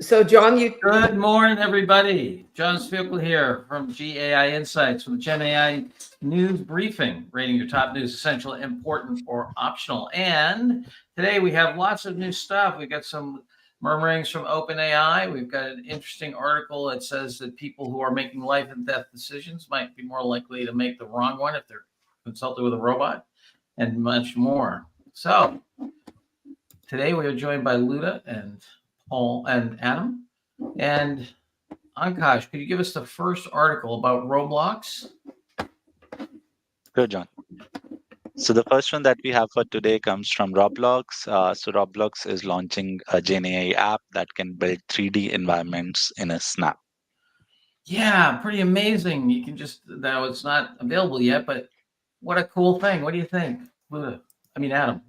So John, you Good morning, everybody. John Spiegel here from GAI Insights with the GenAI news briefing, rating your top news essential, important, or optional. And today we have lots of new stuff. We've got some murmurings from OpenAI. We've got an interesting article that says that people who are making life and death decisions might be more likely to make the wrong one if they're consulted with a robot, and much more. So today we are joined by Luda and Paul and Adam. And Ankash, could you give us the first article about Roblox? Good, John. So the first one that we have for today comes from Roblox. So Roblox is launching a GenAI app that can build 3D environments in a snap. Yeah, pretty amazing. You can just, now it's not available yet, but what a cool thing. What do you think, Luda? I mean, Adam.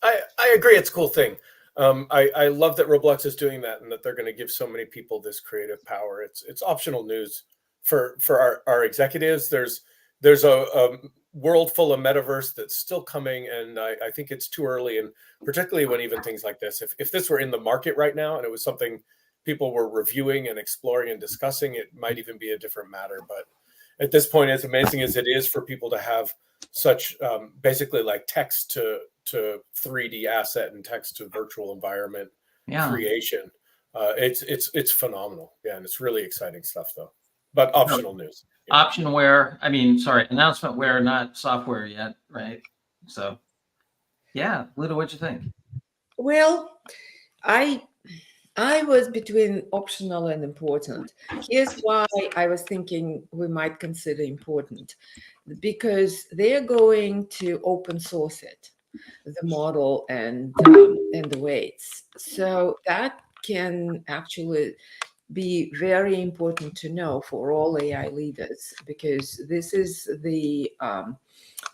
I agree. It's a cool thing. I love that Roblox is doing that and that they're going to give so many people this creative power. It's optional news for our executives. There's a world full of metaverse that's still coming, and I think it's too early. And particularly when even things like this, if this were in the market right now and it was something people were reviewing and exploring and discussing, it might even be a different matter. But at this point, as amazing as it is for people to have such basically like text to 3D asset and text to virtual environment creation, it's phenomenal. Yeah, and it's really exciting stuff though. But optional news. Yeah. Announcement where, not software yet, right? So yeah, Luda, what'd you think? Well, I was between optional and important. Here's why I was thinking we might consider important, because they're going to open source it, the model and the weights. So that can actually be very important to know for all AI leaders, because this is the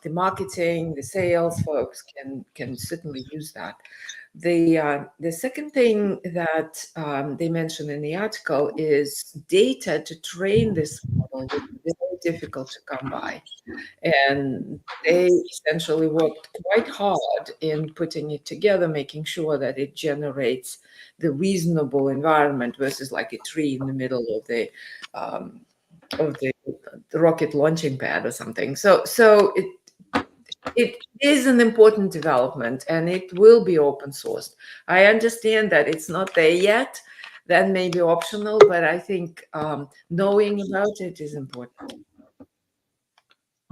marketing, the sales folks can certainly use that. The second thing that they mentioned in the article is data to train this model is very difficult to come by. And they essentially worked quite hard in putting it together, making sure that it generates the reasonable environment versus like a tree in the middle of the rocket launching pad or something. So it is an important development, and it will be open sourced. I understand that it's not there yet. That may be optional, but I think knowing about it is important.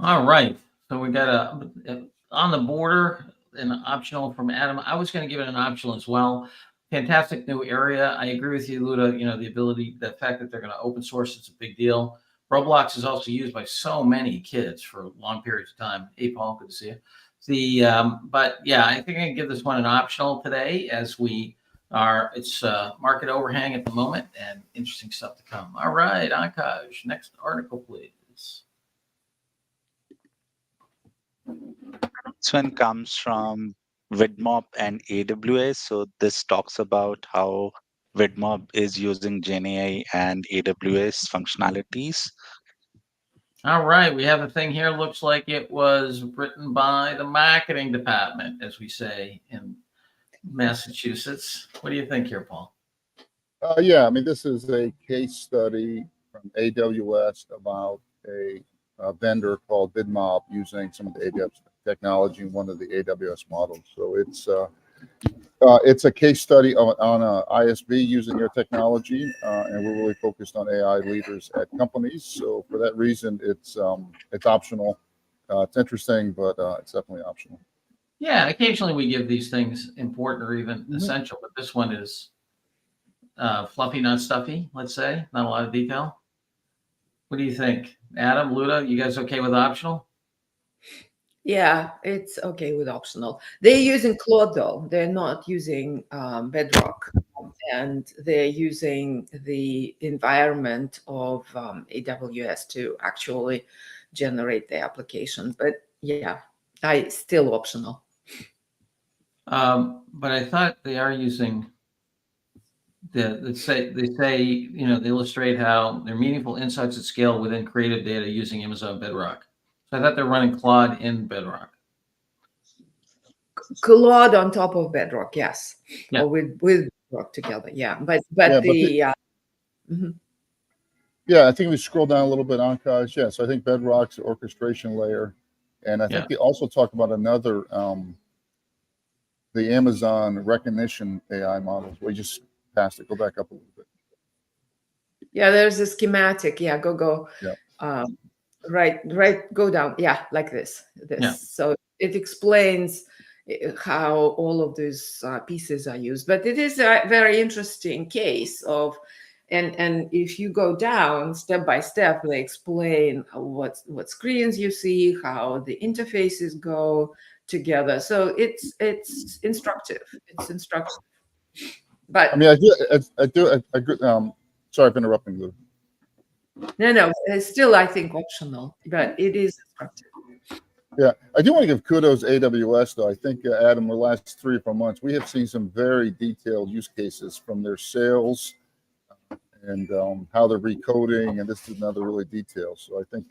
All right. So we got a on the border, an optional from Adam. I was going to give it an optional as well. Fantastic new area. I agree with you, Luda. You know, the fact that they're going to open source, it's a big deal. Roblox is also used by so many kids for long periods of time. Hey, Paul, good to see you. But yeah, I think I can give this one an optional today, as it's market overhang at the moment and interesting stuff to come. All right, Akash, next article, please. This one comes from Vidmob and AWS. So this talks about how Vidmob is using GenAI and AWS functionalities. All right, we have a thing here. Looks like it was written by the marketing department, as we say in Massachusetts. What do you think here, Paul? Yeah, I mean, this is a case study from AWS about a vendor called Vidmob using some of the AWS technology in one of the AWS models. So it's a case study on a ISV using their technology, and we're really focused on AI leaders at companies. So for that reason, it's optional. It's interesting, but it's definitely optional. Yeah, occasionally we give these things important or even essential, but this one is fluffy, not stuffy, let's say. Not a lot of detail. What do you think? Adam, Luda, you guys okay with optional? Yeah, it's okay with optional. They're using Claude, though. They're not using Bedrock. And they're using the environment of AWS to actually generate the application. But yeah, still optional. But I thought they are using they say, you know, they illustrate how they're meaningful insights at scale within creative data using Amazon Bedrock. So I thought they're running Claude in Bedrock. Claude on top of Bedrock, yes. Yeah. Or with work together. Yeah, but Yeah, mhm. yeah, I think we scroll down a little bit, Ankash. Yeah, so I think Bedrock's the orchestration layer, and I think they also talk about another, the Amazon recognition AI models. We just passed it. Go back up a little bit. Yeah, there's a schematic. Yeah, go. Yeah. Right, go down. Yeah, like this. Yeah. So it explains how all of these pieces are used. But it is a very interesting case of, and if you go down step by step, they explain what screens you see, how the interfaces go together. So it's instructive. It's instructive. But I mean, I do agree. Sorry for interrupting, Lou. no, it's still, I think, optional, but it is instructive. Yeah, I do want to give kudos to AWS, though. I think, Adam, the last 3 or 4 months, we have seen some very detailed use cases from their sales and how they're recoding, and this is another really detailed. So I think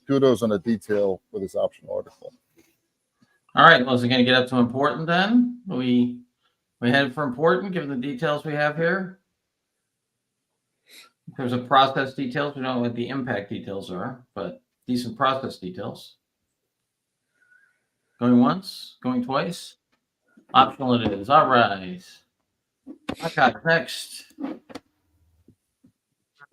kudos on the detail for this optional article. All right. Well, is it going to get up to important then? We headed for important, given the details we have here. In terms of process details, we don't know what the impact details are, but decent process details. Going once, going twice. Optional it is. All right. Okay, next.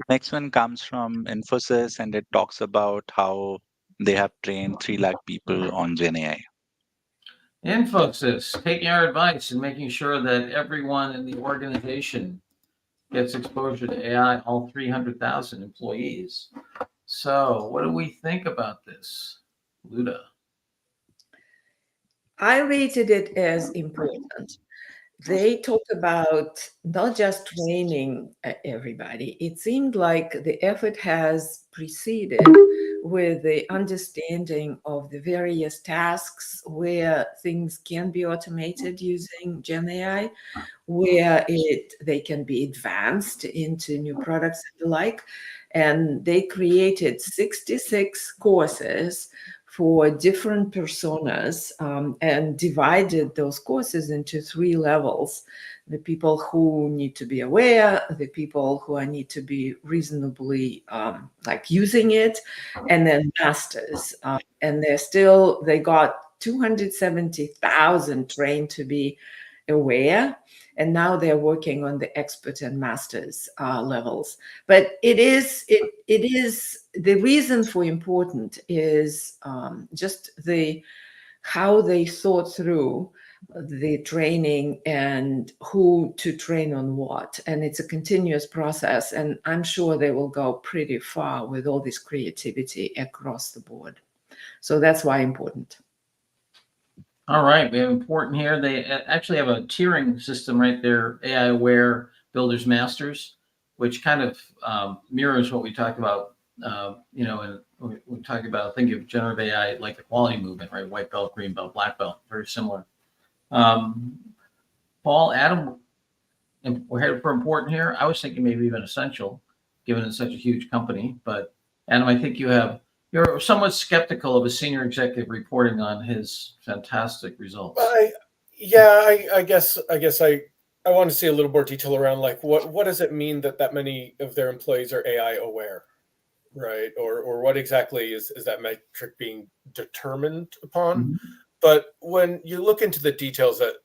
Next one comes from Infosys, and it talks about how they have trained 3 lakh people on GenAI. Infosys, taking our advice and making sure that everyone in the organization gets exposure to AI, all 300,000 employees. So what do we think about this, Luda? I rated it as important. They talk about not just training everybody. It seemed like the effort has preceded with the understanding of the various tasks where things can be automated using GenAI, where they can be advanced into new products and the like. And they created 66 courses for different personas and divided those courses into 3 levels: the people who need to be aware, the people who need to be reasonably like using it, and then masters. And they got 270,000 trained to be aware, and now they're working on the expert and masters levels. But it is the reason for important is just how they thought through the training and who to train on what, and it's a continuous process, and I'm sure they will go pretty far with all this creativity across the board. So that's why important. All right, we have important here. They actually have a tiering system right there, AI aware builders masters, which kind of mirrors what we talked about, and we talked about, think of generative AI like the quality movement, right? White belt, green belt, black belt, very similar. Paul, Adam, and we're headed for important here. I was thinking maybe even essential, given it's such a huge company. But Adam, I think you're somewhat skeptical of a senior executive reporting on his fantastic results. I guess I want to see a little more detail around, like, what does it mean that many of their employees are AI aware, right? Or what exactly is that metric being determined upon? Mhm. But when you look into the details that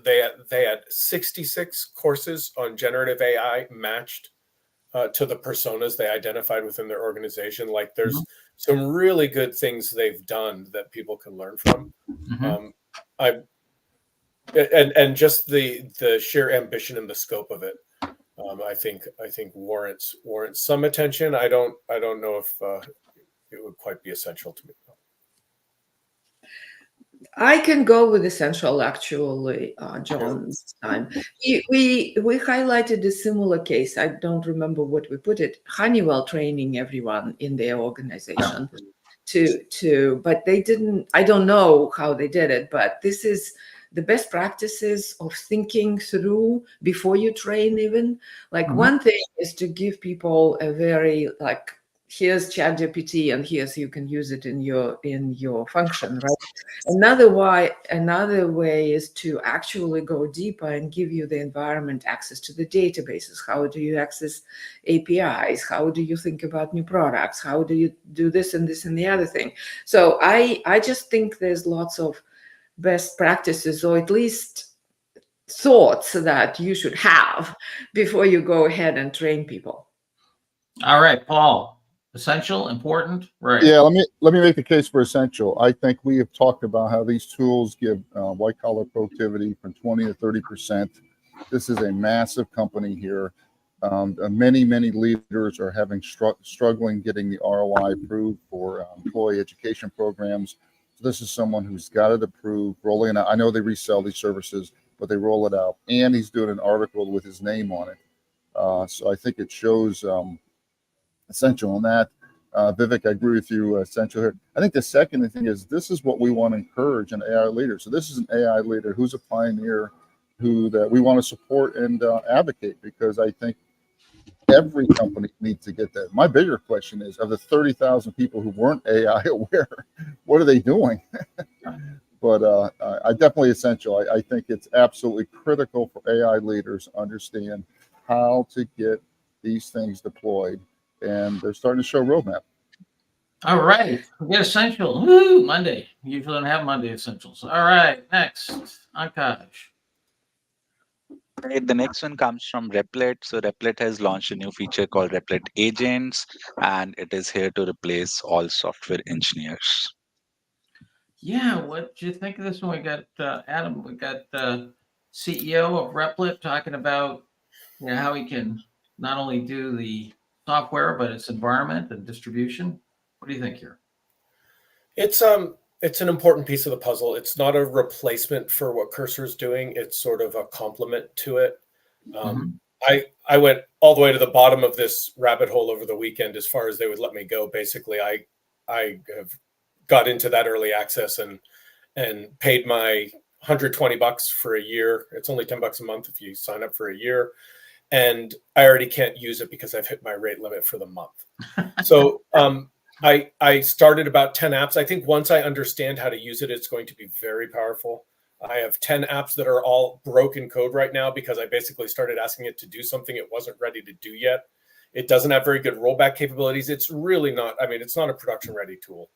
they had 66 courses on generative AI matched to the personas they identified within their organization. Like, there's some really good things they've done that people can learn from. And just the sheer ambition and the scope of it, I think warrants some attention. I don't know if it would quite be essential to me. I can go with essential, actually, John, this time. We highlighted a similar case. I don't remember what we put it. Honeywell training everyone in their organization but they didn't. I don't know how they did it, but this is the best practices of thinking through before you train. Even like one thing is to give people a very here's ChatGPT and here's you can use it in your function, right? Another way is to actually go deeper and give you the environment access to the databases. How do you access APIs? How do you think about new products? How do you do this and this and the other thing? So I just think there's lots of best practices, or at least thoughts that you should have before you go ahead and train people. All right, Paul. Essential, important, right? Yeah, let me make the case for essential. I think we have talked about how these tools give white collar productivity from 20 to 30%. This is a massive company here. Many leaders are having struggling getting the ROI approved for employee education programs. So this is someone who's got it approved, rolling it out. I know they resell these services, but they roll it out, and he's doing an article with his name on it. So I think it shows essential on that. Vivek, I agree with you, essential here. I think the second thing is this is what we want to encourage an AI leader. So this is an AI leader who's a pioneer, who that we want to support and advocate, because I think every company needs to get that. My bigger question is, of the 30,000 people who weren't AI aware, what are they doing? But I definitely essential. I think it's absolutely critical for AI leaders to understand how to get these things deployed, and they're starting to show roadmap. All right, we get essential. Woo, Monday. We usually don't have Monday essentials. All right, next, Ankash. Right, the next one comes from Replit. So Replit has launched a new feature called Replit Agents, and it is here to replace all software engineers. Yeah, what do you think of this one? We got Adam. We got the CEO of Replit talking about how he can not only do the software but its environment and distribution. What do you think here? It's an important piece of the puzzle. It's not a replacement for what Cursor is doing. It's sort of a complement to it. I went all the way to the bottom of this rabbit hole over the weekend as far as they would let me go. Basically, I have got into that early access and paid my $120 for a year. It's only $10 a month if you sign up for a year. And I already can't use it because I've hit my rate limit for the month. So I started about 10 apps. I think once I understand how to use it, it's going to be very powerful. I have 10 apps that are all broken code right now because I basically started asking it to do something it wasn't ready to do yet. It doesn't have very good rollback capabilities. It's really not, it's not a production ready tool.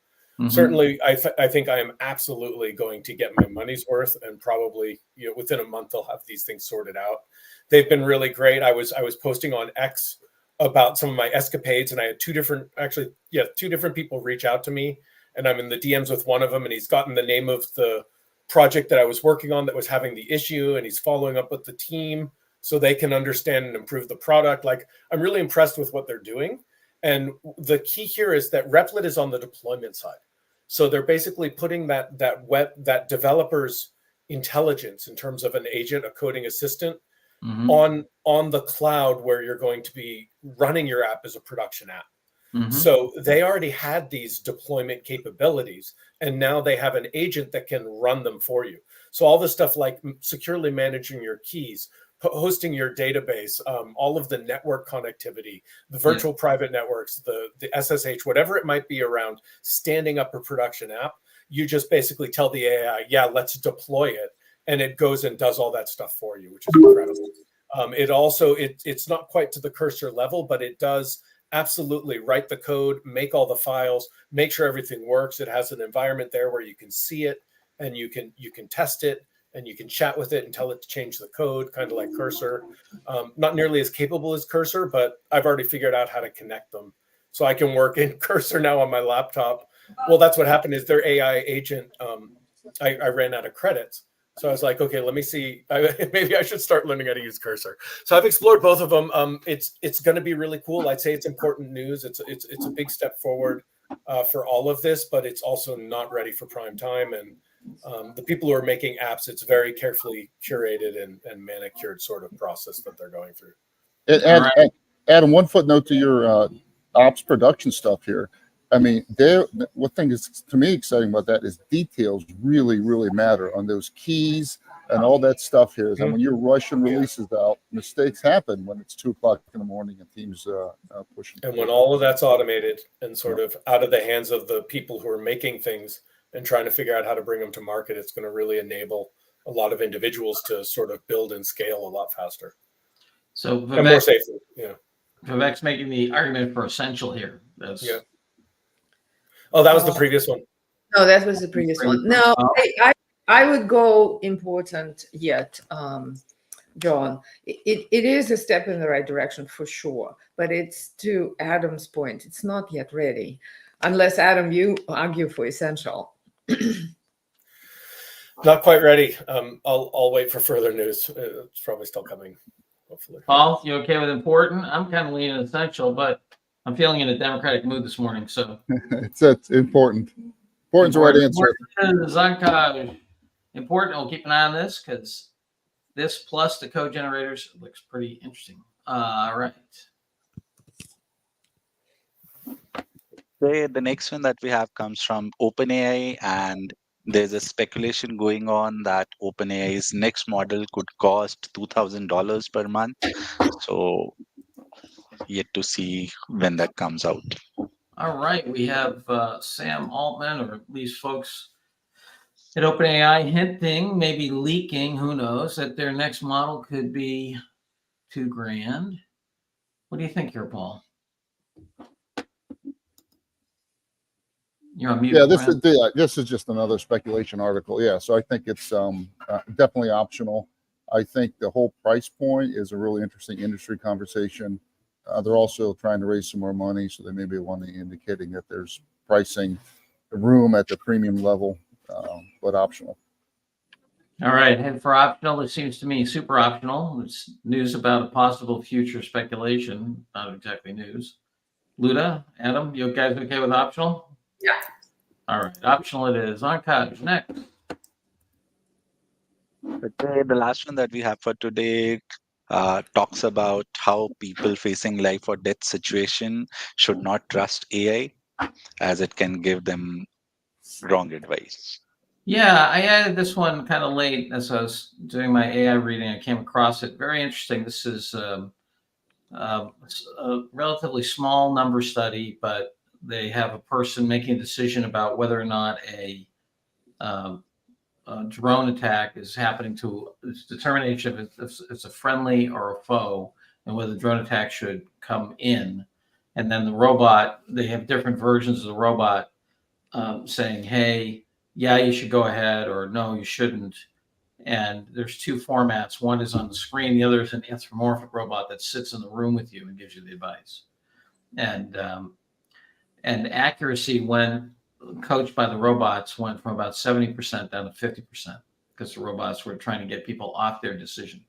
Certainly, I think I am absolutely going to get my money's worth, and probably within a month they'll have these things sorted out. They've been really great. I was posting on X about some of my escapades, and I had two different people reach out to me, and I'm in the DMs with one of them, and he's gotten the name of the project that I was working on that was having the issue, and he's following up with the team so they can understand and improve the product. Like, I'm really impressed with what they're doing. And the key here is that Replit is on the deployment side. So they're basically putting that developer's intelligence in terms of an agent, a coding assistant, on the cloud, where you're going to be running your app as a production app. So they already had these deployment capabilities, and now they have an agent that can run them for you. So all the stuff like securely managing your keys, hosting your database, all of the network connectivity, the virtual private networks, the SSH, whatever it might be around standing up a production app, you just basically tell the AI, let's deploy it. And it goes and does all that stuff for you, which is incredible. It's not quite to the Cursor level, but it does absolutely write the code, make all the files, make sure everything works. It has an environment there where you can see it and you can test it, and you can chat with it and tell it to change the code, kind of like Cursor. Not nearly as capable as Cursor, but I've already figured out how to connect them. So I can work in Cursor now on my laptop. Well, that's what happened is their AI agent, I ran out of credits. So I was like, okay, let me see. Maybe I should start learning how to use Cursor. So I've explored both of them. It's going to be really cool. I'd say it's important news. It's a big step forward for all of this, but it's also not ready for prime time. And the people who are making apps, it's very carefully curated and manicured sort of process that they're going through. And Adam, one footnote to your ops production stuff here. I mean, what thing is to me exciting about that is details really, really matter on those keys and all that stuff here. Is that when you're rushing releases out, mistakes happen when it's 2 o'clock in the morning and teams pushing. And when all of that's automated and sort of out of the hands of the people who are making things and trying to figure out how to bring them to market, it's going to really enable a lot of individuals to sort of build and scale a lot faster. So And more Vivek, safely. Yeah. Vivek's making the argument for essential here. Yeah. Oh, that was the previous one. No, that was the previous one. No, I would go important yet, John. It is a step in the right direction for sure, but it's to Adam's point. It's not yet ready, unless Adam, you argue for essential. Not quite ready. I'll wait for further news. It's probably still coming, hopefully. Paul, you okay with important? I'm kind of leaning essential, but I'm feeling in a democratic mood this morning. So It's important. Important's the right answer. Zankaj, important. We'll keep an eye on this because this plus the code generators looks pretty interesting. All right. The next one that we have comes from OpenAI, and there's a speculation going on that OpenAI's next model could cost $2,000 per month. So yet to see when that comes out. All right. We have Sam Altman, or at least folks at OpenAI hinting, maybe leaking, who knows, that their next model could be $2,000. What do you think here, Paul? You're on mute. Yeah, this is just another speculation article. Yeah, so I think it's definitely optional. I think the whole price point is a really interesting industry conversation. They're also trying to raise some more money, so they may be indicating that there's pricing room at the premium level, but optional. All right, and for optional, it seems to me super optional. It's news about a possible future speculation, not exactly news. Luda, Adam, you guys okay with optional? Yeah. All right, optional it is. Zankaj, next. Okay, the last one that we have for today talks about how people facing life or death situation should not trust AI, as it can give them wrong advice. Yeah, I added this one kind of late as I was doing my AI reading. I came across it. Very interesting. This is a relatively small number study, but they have a person making a decision about whether or not a drone attack is happening to its determination if it's a friendly or a foe, and whether the drone attack should come in. And then the robot, they have different versions of the robot saying, hey, yeah, you should go ahead, or no, you shouldn't. And there's two formats. One is on the screen. The other is an anthropomorphic robot that sits in the room with you and gives you the advice. And accuracy, when coached by the robots, went from about 70% down to 50% because the robots were trying to get people off their decision.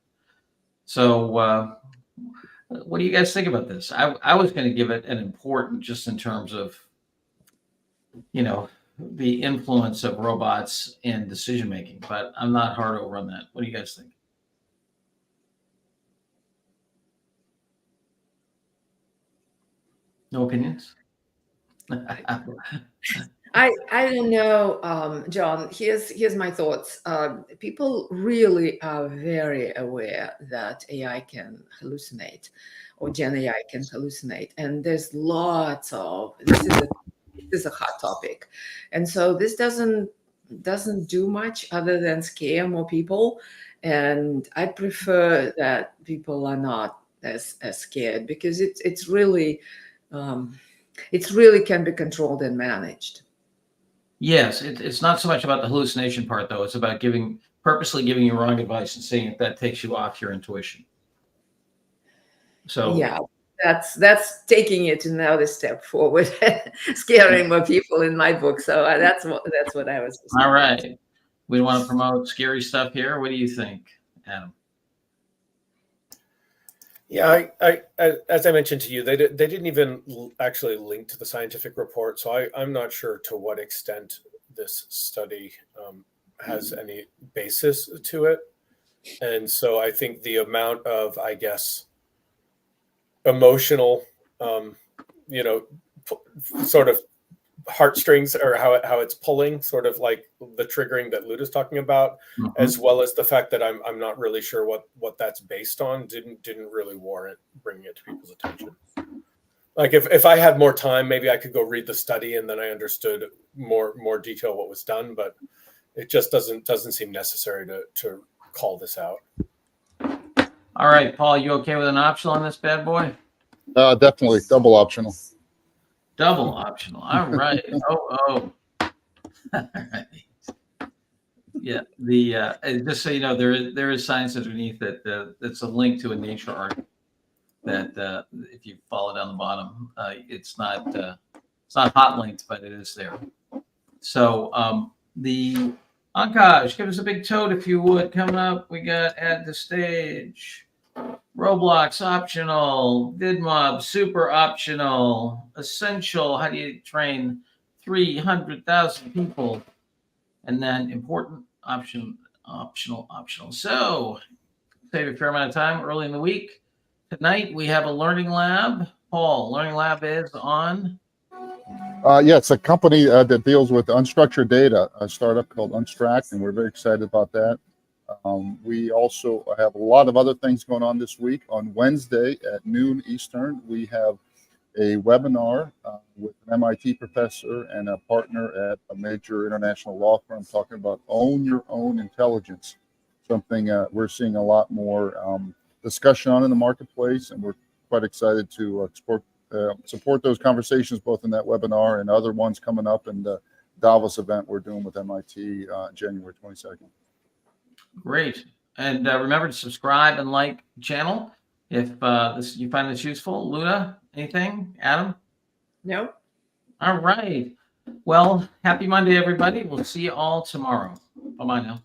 So what do you guys think about this? I was going to give it an important just in terms of, the influence of robots in decision making, but I'm not hard over on that. What do you guys think? No opinions? I don't know, John. Here's my thoughts. People really are very aware that AI can hallucinate, or GenAI can hallucinate, and there's lots of this is a hot topic, and so this doesn't do much other than scare more people. And I prefer that people are not as scared, because it's really can be controlled and managed. Yes, it's not so much about the hallucination part, though. It's about purposely giving you wrong advice and seeing if that takes you off your intuition. So yeah, that's taking it another step forward, scaring more people in my book. So that's what I was. All right, we want to promote scary stuff here. What do you think, Adam? Yeah, I as I mentioned to you, they didn't even actually link to the scientific report, so I'm not sure to what extent this study has any basis to it. And so I think the amount of, I guess, emotional, sort of heartstrings, or how it's pulling, sort of like the triggering that Luda's talking about, as well as the fact that I'm not really sure what that's based on, didn't really warrant bringing it to people's attention. Like if I had more time, maybe I could go read the study and then I understood more detail what was done, but it just doesn't seem necessary to call this out. All right, Paul, you okay with an optional on this bad boy? Definitely double optional. Double optional. All right. All right. Yeah. Just so you know, there is science underneath that. That's a link to a Nature article that if you follow down the bottom, it's not hot linked, but it is there. So the Ankash, give us a big toad if you would. Coming up, we got add to stage. Roblox optional, VidMob super optional, essential. How do you train 300,000 people? And then important optional. So save a fair amount of time early in the week. Tonight we have a learning lab. Paul, learning lab is on. Yeah, it's a company that deals with unstructured data, a startup called Unstract, and we're very excited about that. We also have a lot of other things going on this week. On Wednesday at noon Eastern, we have a webinar with an MIT professor and a partner at a major international law firm talking about own your own intelligence, something we're seeing a lot more discussion on in the marketplace, and we're quite excited to support those conversations both in that webinar and other ones coming up in the Davos event we're doing with MIT January 22nd. Great. And remember to subscribe and like the channel if you find this useful. Luna, anything? Adam? No? All right. Well, happy Monday, everybody. We'll see you all tomorrow. Bye-bye now.